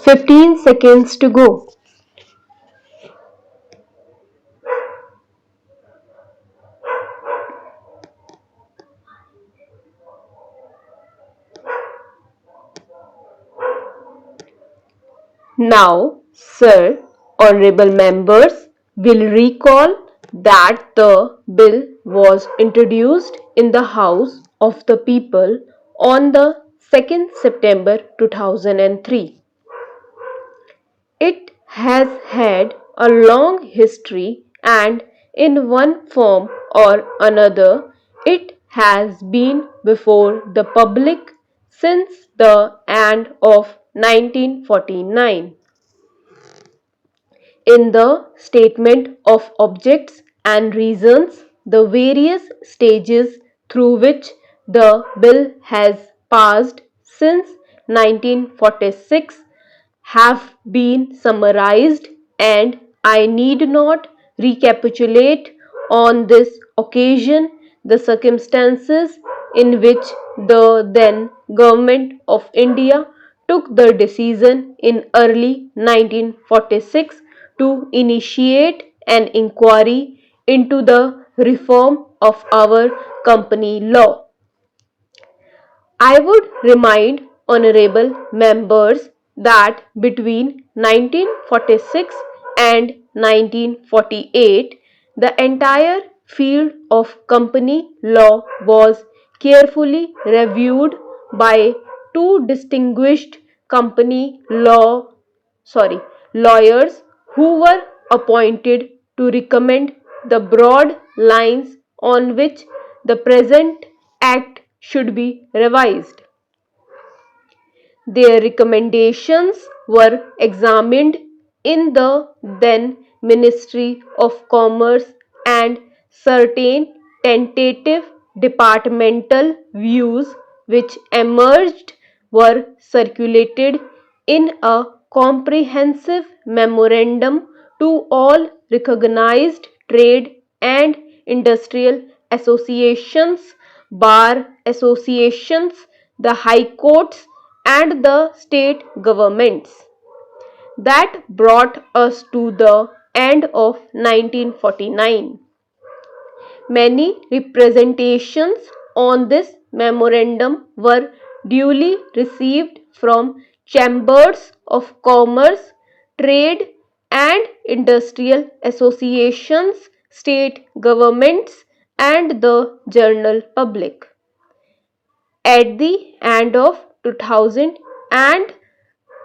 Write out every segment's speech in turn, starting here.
15 seconds to go. Now, sir, honorable members will recall that the bill was introduced in the House of the People on the 2nd September 2003. It has had a long history and in one form or another it has been before the public since the end of 1949. In the statement of objects and reasons, the various stages through which the bill has passed since 1946 have been summarized, and I need not recapitulate on this occasion the circumstances in which the then Government of India took the decision in early 1946 to initiate an inquiry into the reform of our company law. I would remind honorable members that between 1946 and 1948, the entire field of company law was carefully reviewed by two distinguished company lawyers who were appointed to recommend the broad lines on which the present act should be revised. Their recommendations were examined in the then Ministry of Commerce, and certain tentative departmental views which emerged were circulated in a comprehensive memorandum to all recognized trade and industrial associations, bar associations, the high courts, and the state governments. That brought us to the end of 1949. Many representations on this memorandum were duly received from chambers of commerce, trade and industrial associations, state governments, and the general public. At the end of 2000, and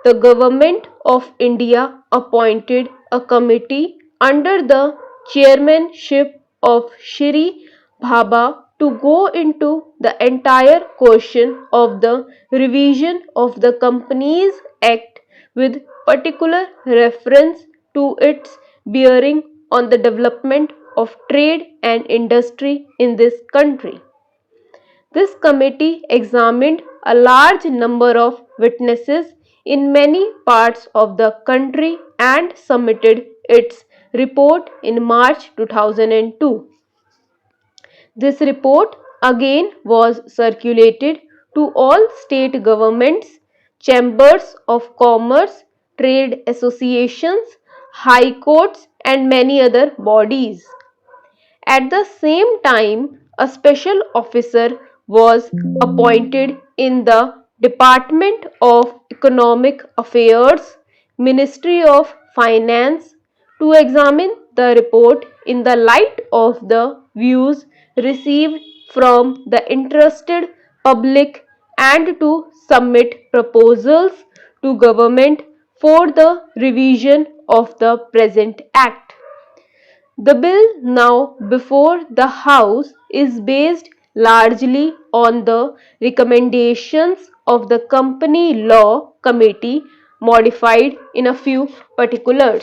the Government of India appointed a committee under the chairmanship of Shri Bhabha to go into the entire question of the revision of the Companies Act with particular reference to its bearing on the development of trade and industry in this country. This committee examined a large number of witnesses in many parts of the country and submitted its report in March 2002. This report again was circulated to all state governments, chambers of commerce, trade associations, high courts, and many other bodies. At the same time, a special officer was appointed in the Department of Economic Affairs, Ministry of Finance, to examine the report in the light of the views received from the interested public and to submit proposals to government for the revision of the present act. The bill now before the House is based largely on the recommendations of the Company Law Committee, modified in a few particulars.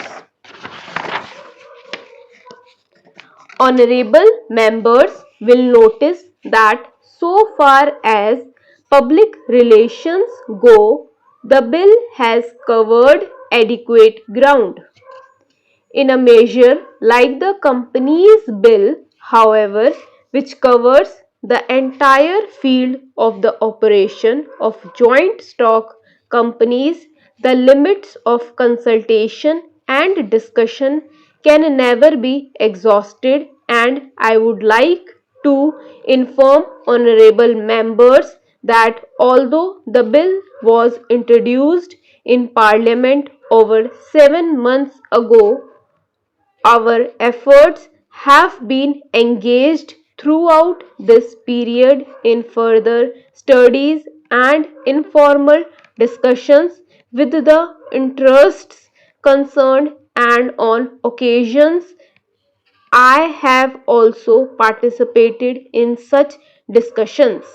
Honorable members will notice that so far as public relations go, the bill has covered adequate ground. In a measure like the Companies Bill, however, which covers the entire field of the operation of joint stock companies, The limits of consultation and discussion can never be exhausted, and I would like to inform honorable members that although the bill was introduced in Parliament over 7 months ago, our efforts have been engaged throughout this period in further studies and informal discussions with the interests concerned, and on occasions I have also participated in such discussions.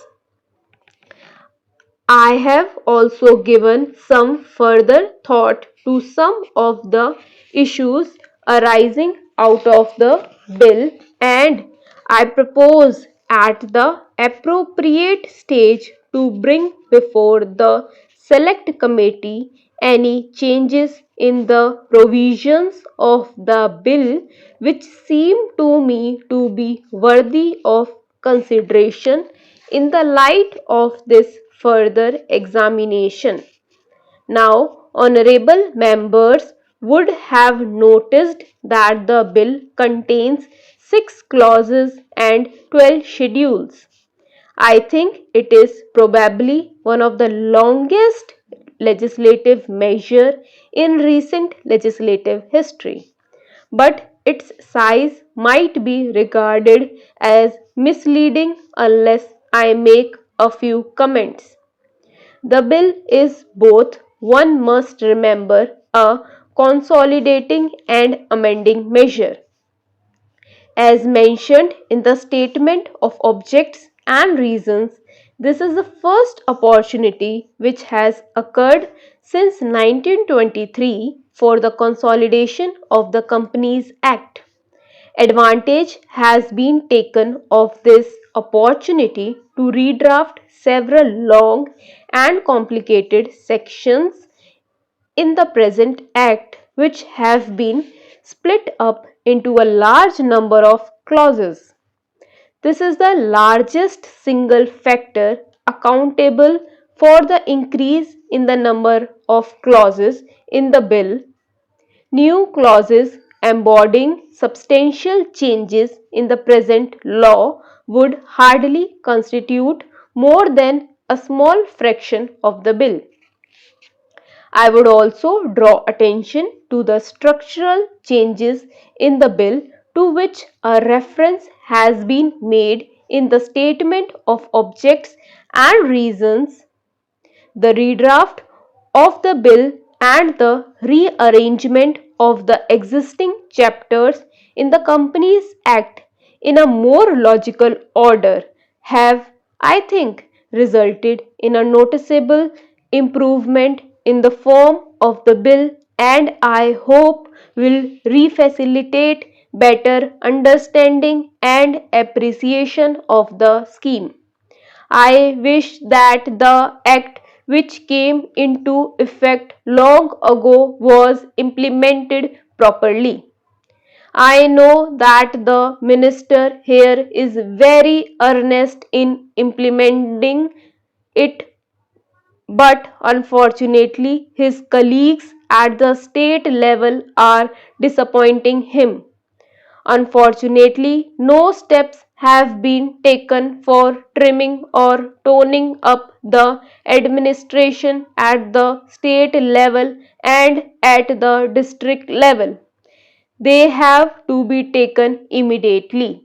I have also given some further thought to some of the issues arising out of the bill, and I propose at the appropriate stage to bring before the Select Committee any changes in the provisions of the bill which seem to me to be worthy of consideration in the light of this further examination. Now, honorable members would have noticed that the bill contains 6 clauses and 12 schedules. I think it is probably one of the longest legislative measure in recent legislative history, but its size might be regarded as misleading unless I make a few comments. The bill is both, one must remember, a consolidating and amending measure. As mentioned in the statement of objects and reasons, this is the first opportunity which has occurred since 1923 for the consolidation of the Companies Act. Advantage has been taken of this opportunity to redraft several long and complicated sections in the present Act, which have been split up into a large number of clauses. This is the largest single factor accountable for the increase in the number of clauses in the bill. New clauses embodying substantial changes in the present law would hardly constitute more than a small fraction of the bill. I would also draw attention to the structural changes in the bill to which a reference has been made in the statement of objects and reasons. The redraft of the bill and the rearrangement of the existing chapters in the Companies Act in a more logical order have, I think, resulted in a noticeable improvement in the form of the bill, and I hope will refacilitate better understanding and appreciation of the scheme. I wish that the Act which came into effect long ago was implemented properly. I know that the minister here is very earnest in implementing it, but unfortunately his colleagues at the state level are disappointing him. Unfortunately, no steps have been taken for trimming or toning up the administration at the state level and at the district level. They have to be taken immediately.